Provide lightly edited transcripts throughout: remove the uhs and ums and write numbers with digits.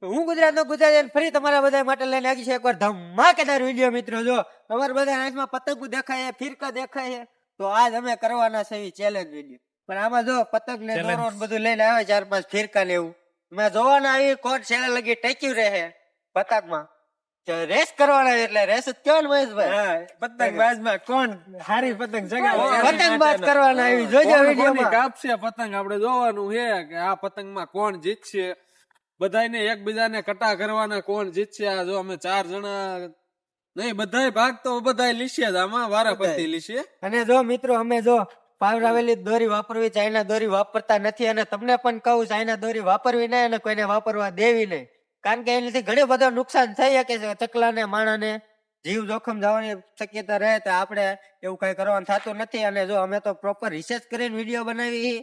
હું ગુજરાતનો ગુજરાતી ફરી તમારા બધા માટે લઈને આવી છે એકવાર ધમાકેદાર વિડીયો મિત્રો. જો અમારા બધા આંખમાં પતંગો દેખાય ફિરકા દેખાય તો આજ અમે કરવાના છે એવી ચેલેન્જ વિડીયો. પણ આમાં જો પતંગ ને દોરો બધું લઈને આવે 4-5 ફિરકા ને એવું મેં જોવાના આવી કોણ છેલ્લે લગી ટેક્યું રહે પતંગમાં રેસ કરવાના એટલે રેસ જ કેવો ને મહેશભાઈ પતંગબાજમાં કોણ હારી પતંગ જગાડે પતંગબાજ કરવાના આવી જોજો વિડીયોમાં. કાપશે પતંગ આપણે જોવાનું છે કે આ પતંગમાં કોણ જીતશે. બધાને એકબીજાને કટા કરવાના કોણ જીતશે. આ જો અમે 4 જણા નહીં બધાય ભાગ તો બધાય લીશે જ આમાં વારાફરતી લીશે. અને જો મિત્રો અમે જો પાવરાવેલી દોરી વાપરવી ચાઇના દોરી વાપરતા નથી અને તમને પણ કહું ચાઇના દોરી વાપરવી નહીં અને કોઈને વાપરવા દેવી નહીં કારણ કે એનાથી ઘણું બધું નુકસાન થઈ શકે છે. ચકલાને માણસને જીવ જોખમ જવાની શક્યતા રહે તો આપણે એવું કઈ કરવાનું થતું નથી. અને જો અમે તો પ્રોપર રિસર્ચ કરીને વિડીયો બનાવી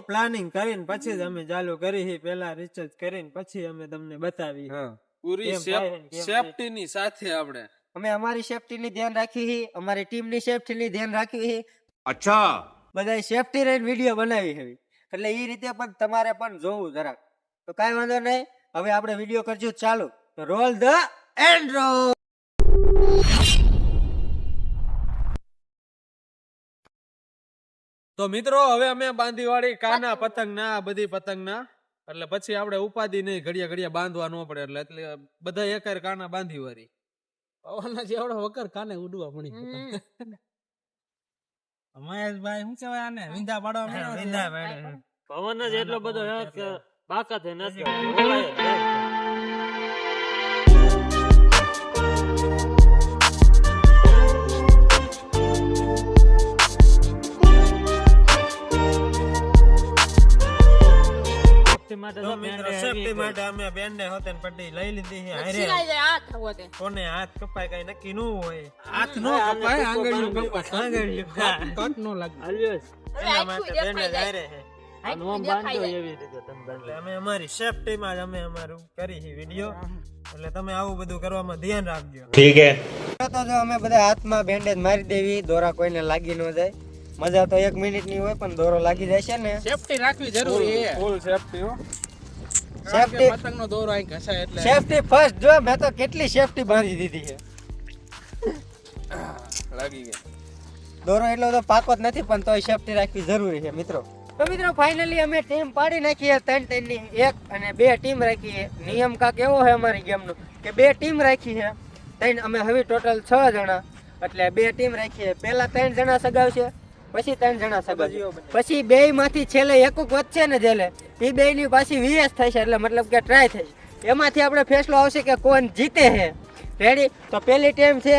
પ્લાનિંગ કરીને પછી જ અમે ચાલુ કરી. પેલા રિસર્ચ કરીને પછી અમે તમને બતાવી પૂરી સેફટી ની સાથે અમે અમારી સેફટી ની ધ્યાન રાખી અમારી ટીમ ની સેફટી ની ધ્યાન રાખી. અચ્છા બધા સેફટી રહીને વિડીયો બનાવી છે એટલે એ રીતે પણ તમારે પણ જોવું જરાક તો કઈ વાંધો નહીં. હવે આપણે વિડીયો કરજો ચાલુ. Roll the end roll. તો મિત્રો હવે અમે બાંધી વાળી કાના પતંગ ના બધી પતંગ ના એટલે પછી આપણે ઉપાધિ નહીં ઘડિયા ઘડિયા બાંધવા ન પડે એટલે બધા એકાર કાના બાંધી વાળી પવનના જેવડો વગર કાને ઉડવા મળી. મહેશભાઈ શું કહેવાય આને વિંધા પાડવા વિંધા પાડે પવન જ એટલો બધો બાકાત નથી. સેફટી માટે અમે બેન્ડ હોતે પટ્ટી લઈ લીધી છે. કોને હાથ કપાય કઈ નક્કી ન હોય. હાથ નો કપાય આંગળીઓ કપાય આંગળીઓ કટ નો લાગે એના માટે બેન્ડ હારે છે. અમે અમારી સેફટી માં જ અમે અમારું કરી છે વિડિયો એટલે તમે આવું બધું કરવામાં ધ્યાન રાખજો. ઠીક હે. તો જો અમે બધા હાથમાં બેન્ડેજ મારી દેવી દોરા કોઈને લાગી ન જાય. મજા તો 1 મિનિટ ની હોય પણ દોરો લાગી જાય છે ને સેફટી રાખવી જરૂરી છે. ફૂલ સેફટી હો. સેફટી પતંગ નો દોરો અહીં ઘસાય એટલે સેફટી ફર્સ્ટ. જો મેં તો કેટલી સેફટી બાંધી દીધી છે. લાગી ગઈ દોરો એટલો તો પાકો જ નથી પણ તોય સેફટી રાખવી જરૂરી છે મિત્રો. તો મિત્રો ફાઇનલી અમે ટીમ પાડી નાખી છે 3 ની એક અને 2 ટીમ રાખી છે. નિયમ કાક એવો છે અમારી ગેમનો કે 2 ટીમ રાખી છે. 3 અમે હવે ટોટલ 6 જણા એટલે 2 ટીમ રાખી છે. પહેલા 3 જણા સગાવશે પછી 3 જણા સગાવશે પછી 2 માંથી છેલ્લે એકક વધશે ને જેલે એ 2 ની પાછી વીએસ થશે એટલે મતલબ કે ટ્રાય થશે. એમાંથી આપણે ફેસલો આવશે કે કોણ જીતે છે. રેડી? તો પહેલી ટીમ છે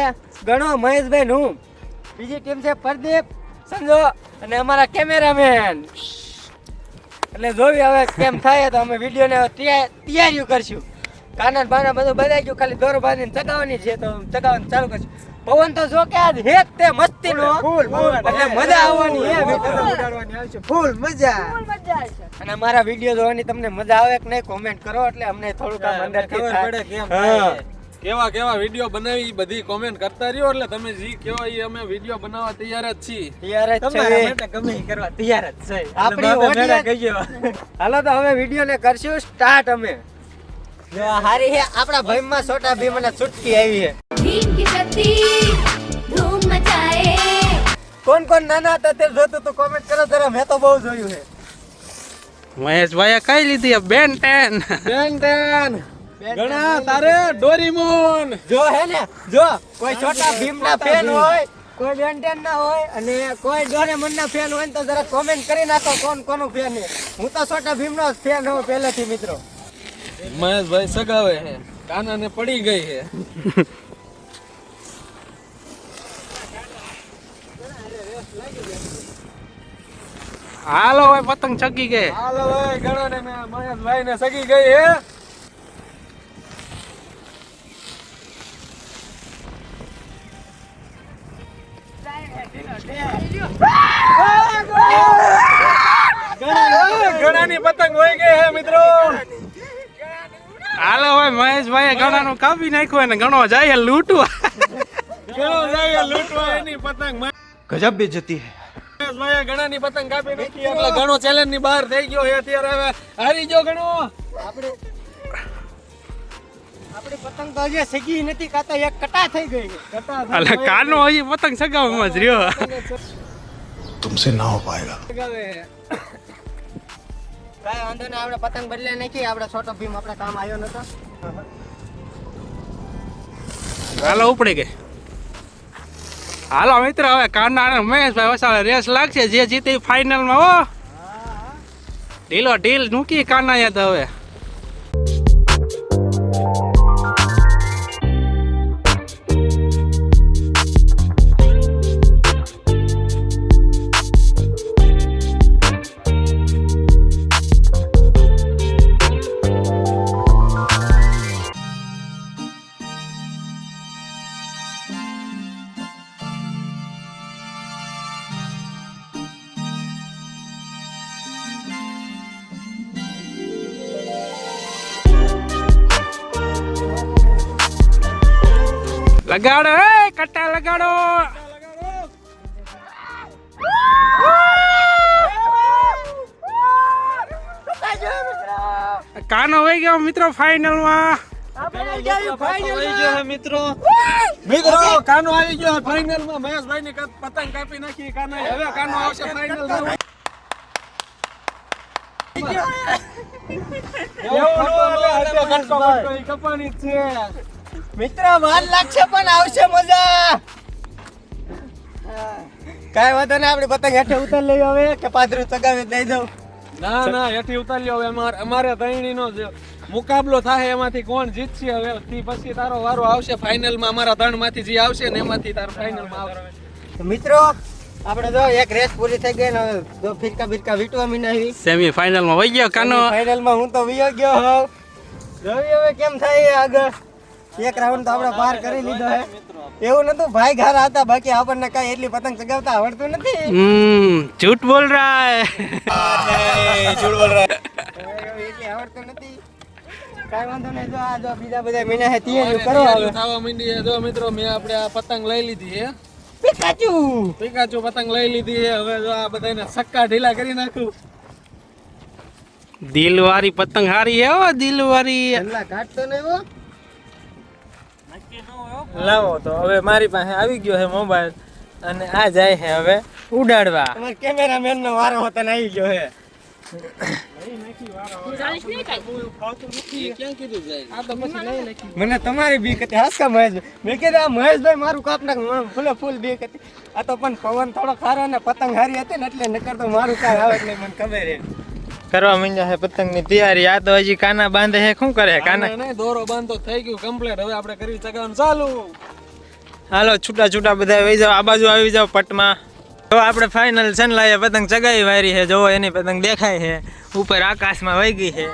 ગણો મહેશભાઈ નું, બીજી ટીમ છે પ્રદીપ સંજો અને અમારા કેમેરામેન. એટલે જોવી હવે કેમ થાય તો અમે વિડીયો ને તૈયારીઓ કરશું. કાના બાના બધું બધાઈ ગયું ખાલી દોરો બાંધીને ચગાવવાની છે તો ચગાવવાનું ચાલુ કરશું. પવન તો જો કે આજ હેત તે મસ્તી નો એટલે મજા આવવાની છે ફૂલ મજા. અને અમારા વિડીયો જોવાની તમને મજા આવે કે નહીં કોમેન્ટ કરો એટલે અમને થોડુંક આમ અંદરથી ખબર પડે કેવા કેવા વિડીયો બનાવી બધી કોમેન્ટ કરતા રહ્યો એટલે તમે જી કેવો એ અમે વિડીયો બનાવવા તૈયાર જ છીએ. તૈયાર જ છે ગમે કરવા તૈયાર જ છે આપણી ઓડિયન્સ. હાલો તો હવે વિડીયો ને કરશું સ્ટાર્ટ. અમે જો હારી હે આપણા ભાઈમાં છોટા ભીમ અને છૂટકી આવી છે. भीम की शक्ति धूम मचाए. કોણ કોણ નાના હતા તે જોતું તો કોમેન્ટ કરો જરા. મેં તો બહુ જોયું છે. મહેશભાઈ કઈ લીધી બેન 10 ઘણા તારે ડોરીમોન. જો હે ને જો કોઈ છોટા ભીમ ના ફેન હોય કોઈ બેન્ટેન ના હોય અને કોઈ ડોરેમોન ના ફેન હોય તો જરા કોમેન્ટ કરી નાખો કોણ કોનું ફેન છે. હું તો છોટા ભીમ નો ફેન હોઉં પહેલેથી મિત્રો. મહેશભાઈ સગાવે છે કાના ને પડી ગઈ છે. હાલો ભાઈ પતંગ ચગી ગઈ. હાલો ભાઈ ગણો ને મહેશભાઈ ને સગી ગઈ હે. ગણાની પતંગ હોય ગઈ હે મિત્રો. હાલો ભાઈ મહેશભાઈ ગણા નું કાપી નાખ્યું ને ગણો જાય લૂંટવા. ગણો જાય લૂંટવા એની પતંગ. ગજબ બેઇज्जती है. મહેશભાઈ ગણાની પતંગ કાપી નાખી એટલે ગણો ચેલેન્જ ની બહાર થઈ ગયો છે અત્યારે. હવે હારી ગયો ગણો. આપણે આપણી પતંગ તો હજી સગી નથી, કાં તો એક કટા થઈ ગઈ છે. અલે કાનો હજી પતંગ સગાવવામાં જ રહ્યો. तुमसे ना हो पाएगा. કાંઈ વાંધો નહીં, આપણે પતંગ બદલે નાખી. આપણે છોટો ભીમ આપણે કામ આવ્યો નતો. હાલો ઉપડી ગઈ. હાલો મિત્ર, હવે કાના અને મહેશભાઈ વસાવે રેસ લાગશે. જે જીતે ફાઇનલમાં હો. ઢીલો ઢીલ મૂકી કાના તો હવે. લગાડો એ કટ્ટા લગાડો. કાનો વહી ગયો મિત્રો ફાઇનલમાં. મિત્રો કાનો આવી ગયો ફાઇનલ માં. મહેશભાઈ ની પતંગ કાપી નાખી કાના. હવે કાનો આવશે ફાઇનલ માં. કપાની છે મિત્ર વાર લાગશે પણ આવશે મજા. કાંઈ વાંધો નહીં, આપણે પતંગ હેઠે ઉતાર લઈ હવે કે પાદરું ચગાવી દઈ દઉં. ના ના હેઠી ઉતારી હવે અમારે ત્રણેય નો મુકાબલો થાય એમાંથી કોણ જીતશે. હવે થી પછી તારો વારો આવશે ફાઇનલ માં. અમારા ત્રણ માંથી જે આવશે ને એમાંથી તારો ફાઇનલ માં આવશે. તો મિત્રો આપણે જો એક રેસ પૂરી થઈ ગઈ ને હવે જો ફિરકા બિરકા વીટવા મીનાવી. સેમી ફાઇનલમાં વહી ગયો કાનો. ફાઇનલમાં હું તો વિયો ગયો હોવ. જોઈ હવે કેમ થાય આગળ. એક રાઉન્ડ તો આપણે પાર કરી લીધો હે. એવું નતું ભાઈ ઘારા હતા, બાકી આપણને કઈ એટલી પતંગ ચગાવતા આવડતું નથી. झूठ बोल रहा है. એટલી આવડતું નથી. કાંઈ વાંધો નહીં, જો આ જો બીજા બધા મીના હે તૈયારી કરો હવે. થવા માંડી છે. જો મિત્રો મેં આપણે આ પતંગ લઈ લીધી છે. પિકાચુ પતંગ લઈ લીધી છે. હવે જો આ બધાને સક્કા ઢીલા કરી નાખું. દિલ વાળી પતંગ હારી હે. ઓ દિલ વાળી. અલ્લા કાટતો નહીં હો. લાવો તો હવે મારી પાસે આવી ગયો છે મોબાઈલ અને આ જાય છે હવે ઉડાડવા. તમાર કેમેરામેન નો વારો હોતો ને આવી ગયો હે. મને તમારી બીક હતી હાસકા મહેશ. મેં કીધું આ મહેશભાઈ મારું કાપ નાખ. ફૂલે ફૂલ બીક હતી. આ તો પણ પવન થોડો ખારો ને પતંગ હારી હતી ને એટલે નકર તો મારું કાંઈ આવે નહીં, મને ખબર હે. કરવા માંડ્યા છે પતંગની તૈયારી. આ તો હજી કાના બાંધે છે. શું કરે કાના? નહીં દોરો બાંધો થઈ ગયું કમ્પ્લીટ. હવે આપણે કરી ચગાવવાનું ચાલુ. હાલો છૂટા છૂટા બધા વહી જાવ. આ બાજુ આવી જાવ પટમાં. તો આપણે ફાઇનલ સનલાએ પતંગ ચગાવી વારી છે. જોવો એની પતંગ દેખાય છે ઉપર આકાશમાં વહી ગઈ છે.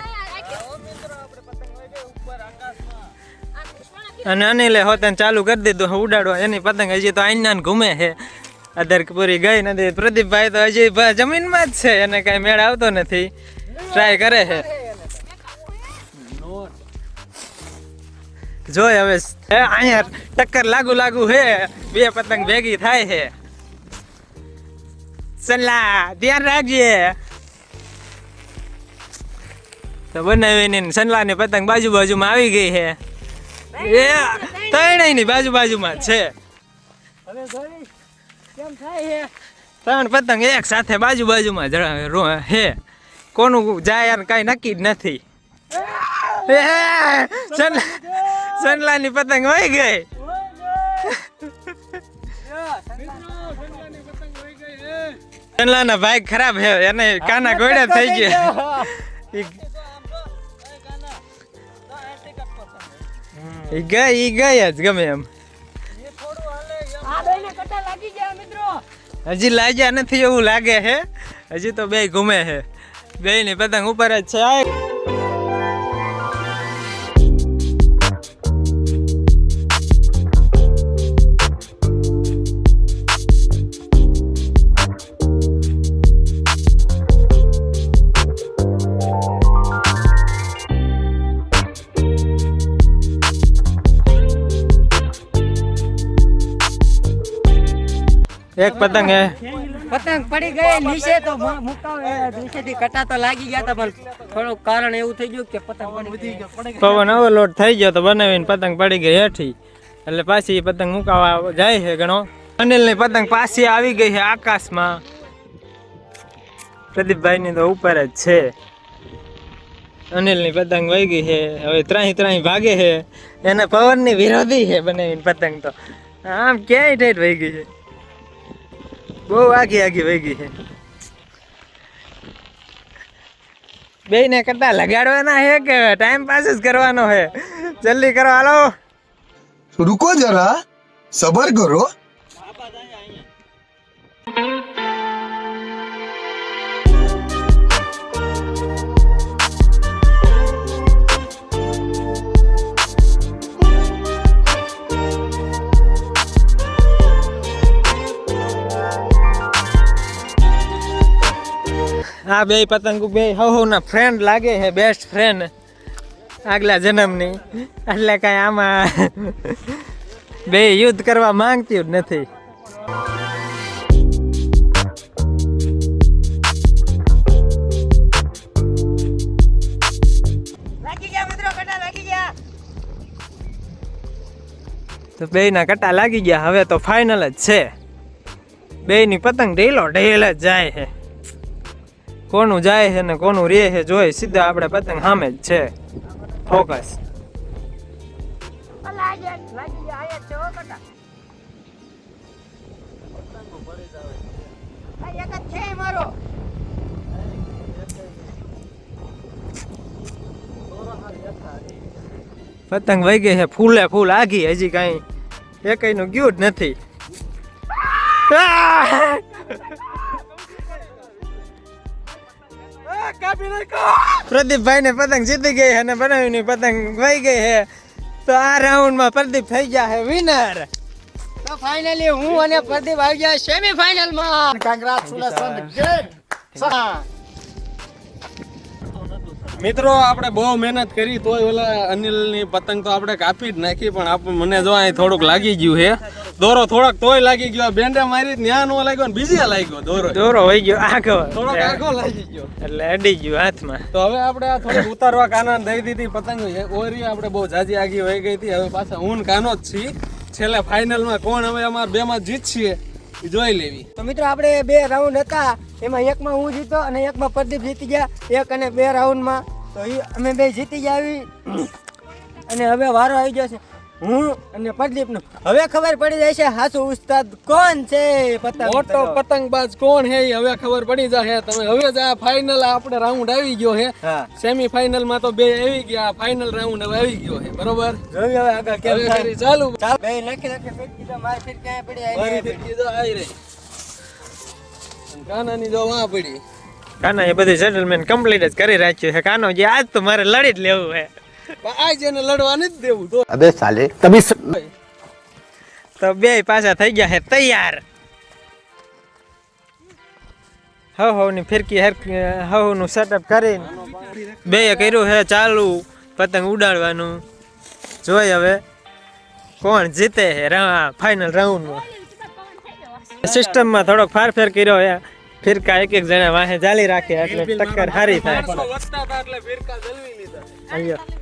અને અનિલે હોતન ચાલુ કરી દીધું ઉડાડવા. એની પતંગ હજી તો આઈના ઘૂમે છે. અધર પૂરી ગઈ નથી. પ્રદીપભાઈ તો હજી જમીનમાં જ છે. એને કઈ મેળ આવતો નથી. ટ્રાય કરે છે. જોઈ હવે અહીંયા ટક્કર લાગુ હે. બે પતંગ ભેગી થાય છે. સલ્લા ધ્યાન રાખજે. તો બનાવીને સનલાની પતંગ બાજુમાં આવી ગઈ છે. એ ત્રણેયની બાજુમાં છે. ત્રણ પતંગ એક સાથે બાજુમાં હે. કોનું જાય યાર કઈ નક્કી જ નથી. સનલાની પતંગ વહી ગઈ. સનલાના ભાઈ ખરાબ હે. એને કાના ગોળે થઈ ગયા. ઈ ગઈ જ ગમે એમ. હજી લાગ્યા નથી એવું લાગે છે. હજી તો બે ઘૂમે છે. બે ની પતંગ ઉપર જ છે. એક પતંગ હે પતંગ પડી ગઈ નીચે તો મુકાવ નીચેથી કટા તો લાગી ગયા હતા, પણ થોડુંક કારણ એવું થઈ ગયું કે પતંગ પડી ગઈ. પવન ઓવરલોડ થઈ ગયો તો બનાવીને પતંગ પડી ગઈ હેઠી, એટલે પાછી પતંગ મુકાવા જાય છે ઘણો. અનિલની પતંગ પાછી આવી ગઈ છે આકાશમાં, પ્રદીપભાઈની તો ઉપર જ છે. અનિલની પતંગ વહી ગઈ છે, હવે ત્રાહી ભાગે છે. એને પવનની વિરોધી છે બનાવીને પતંગ, તો આમ ક્યાંય ઠેઠ વહી ગઈ છે, બહુ આગી વહી ગઈ છે. બેયને કટા લગાડવાના છે કે ટાઈમ પાસ જ કરવાનો છે? જલ્દી કરો હાલો. रुको जरा सबर करो. આ બે પતંગ બે હવના ફ્રેન્ડ લાગે છે, બેસ્ટ ફ્રેન્ડ આગલા જન્મની, એટલે કઈ આમાં બે યુદ્ધ કરવા માંગતી જ નથી. તો બે ના કટા લાગી ગયા, હવે તો ફાઇનલ જ છે. બે ની પતંગ ઢીલો ઢીલ જ જાય છે. કોનું જાય છે ને કોનું રે છે જોઈ સીધા આપણે પતંગ સામે જ છે. ફોકસ. પતંગ વહી ગઈ છે ફૂલે ફૂલ આગી, હજી કઈ એકઈ નું ગયું જ નથી. પ્રદીપભાઈ ને પતંગ જીતી ગઈ અને બનાવીની પતંગ વહી ગઈ છે. તો આ રાઉન્ડ માં પ્રદીપ થઈ ગયા છે વિનર. તો ફાઇનલી હું અને પ્રદીપ આવી ગયા સેમીફાઇનલ માં. મિત્રો આપણે બહુ મહેનત કરી તોય ઓલા અનિલની પતંગ તો આપણે કાપી જ નાખી, પણ મને જો અહીં થોડુંક લાગી ગયું છે દોરો, થોડોક તોય લાગી ગયો. બેન્ડે મારી ત્યાં નો લાગ્યો ને બીજે લાગ્યો દોરો વહી ગયો આગો, થોડોક આખો લાગી ગયો એટલે અડી ગયું હાથમાં. તો હવે આપણે આ થોડીક ઉતારવા કાના દઈ દીધી પતંગ. ઓરી આપણે બહુ જાજી આગી વહી ગઈ હતી. હવે પાછા હું કાનો જ છીએ. છેલ્લે ફાઇનલમાં કોણ હવે અમારા બે માં જીતશે એ જોઈ લેવી. તો મિત્રો આપણે 2 રાઉન્ડ હતા, એમાં એકમાં હું જીતો અને એકમાં પ્રદીપ જીતી ગયા. 1 અને 2 રાઉન્ડમાં તો અમે 2 જીતી ગયા આવી. અને હવે વારો આવી ગયો છે હું અને પ્રદીપનો. હવે ખબર પડી જાય છે હાસુ ઉસ્તાદ કોણ છે. પતંગ મોટો પતંગબાજ કોણ છે એ હવે ખબર પડી જશે. તમે હવે જ આ ફાઇનલ આપણે રાઉન્ડ આવી ગયો છે. સેમી ફાઇનલ માં તો 2 આવી ગયા, ફાઇનલ રાઉન્ડ હવે આવી ગયો છે. બરોબર, જોઈ હવે આગળ કેમ હવે થાય. ફરી ચાલુ. બે નાખી ફેંકી દો. મારી ફીટ ક્યાં પડી મારી ફીરકી જો આવી રહી. અને કાનાની જો વાં પડી. કાના એ બધી સેટલમેન્ટ કમ્પ્લીટ જ કરી રાખ્યું છે. કાનો જે આજ તો મારે લડી જ લેવું છે. આ જેને લડવા નથી દેવું તો अबे साले तभी તો બે પાછા થઈ ગયા છે તૈયાર. હવની ફિરકી હવનું સેટઅપ કરીને બે કર્યું છે ચાલુ પતંગ ઉડાડવાનું. જોઈ હવે કોણ જીતે છે ફાઇનલ રાઉન્ડમાં. સિસ્ટમમાં થોડોક ફારફેર કર્યો છે. ફિરકા એક જણા વાહે ચાલી રાખે એટલે ટક્કર સારી થાય. વધતા હતા એટલે ફિરકા જલવી લીધા. અહીંયા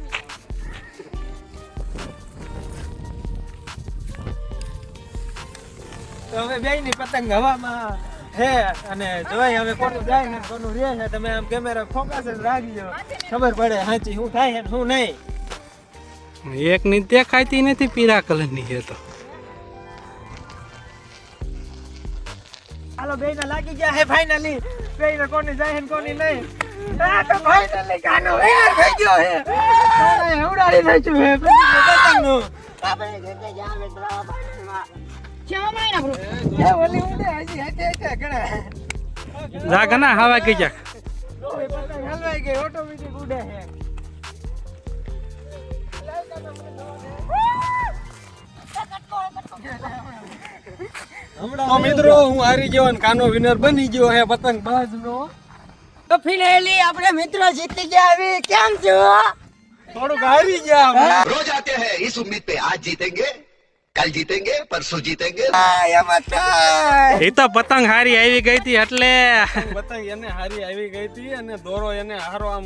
તો હવે બેયની પતંગ હવામાં હે અને જોઈ હવે કોનું જાય ને કોનું રહે છે. તમે આમ કેમેરા ફોકસ જ રાખજો, ખબર પડે સાચી શું થાય ને શું નહીં. એક ની દેખાતી નથી, પીળા કલર ની છે. તો હાલો બેયના લાગી ગયા હે ફાઇનલી. બેયને કોની જાય ને કોની નહીં. આ તો ફાઇનલી કાનો વિનર થઈ ગયો હે. કાનાએ ઉડાડી નાખ્યું હે પતંગનું. આપણે જતે જા મિત્રો ફાઇનલમાં. જાગ ના હવા ગઈ જાક. હલવાઈ ગઈ ઓટોમેટિક ઉડે છે. તો મિત્રો હું હારી ગયો અને કાનો વિનર બની ગયો હે પતંગબાજ નો. તો ફાઇનલી આપણે મિત્રો જીતી ગયા આવી. કેમ છો? થોડુંક હારી ગયા. रोज आते हैं इस उम्मीद पे आज जीतेंगे कल जीतेंगे परसों जीतेंगे એમાં થાય. એ તો પતંગ હારી આવી ગઈ હતી એટલે પતંગ એને હારી આવી ગઈ હતી અને દોરો એને હારો આમ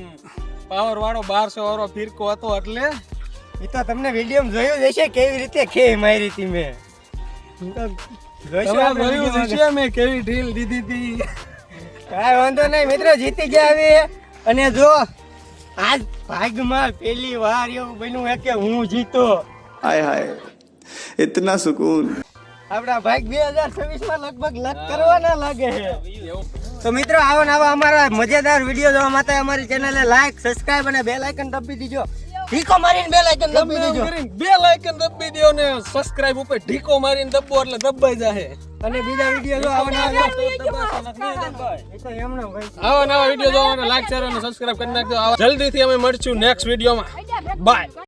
પાવર વાળો 1200 વાળો ફિરકો હતો એટલે ઈ તો તમને વિડીયો જોયું જ હશે કેવી રીતે ખે મારી હતી મેં. જોઈશું તમે આપણે જોયું video જ છે મેં કેવી ઢીલ દીધી હતી. કાંઈ વાંધો નહીં મિત્રો, જીતી ગયા હવે. અને જો આજ ભાગમાં પહેલી વાર એવું બન્યું હે કે હું જીતો. हाय हाय इतना सुकून આપણા ભાગ 2026 માં લગભગ લક કરવાના લાગે છે. તો મિત્રો આવા ને આવા અમારા મજેદાર વિડીયો જોવા માટે અમારી ચેનલને લાઈક, સબસ્ક્રાઇબ અને બેલ આઇકન દબાવી દીજો. ઢીકો મારીને બેલ આઇકન દબાવી દીજો. બે લાઇકન દબાવી દો ને સબસ્ક્રાઇબ ઉપર ઢીકો મારીને દબો એટલે દબાઈ જાહે. અને બીજા વિડીયો જો આવા નવા એ તો એમને ભાઈ આવા નવા વિડીયો જોવાના લાઈક શેર અને સબસ્ક્રાઇબ કરી નાખજો. જલ્દીથી અમે મળશું નેક્સ્ટ વિડીયોમાં. બાય.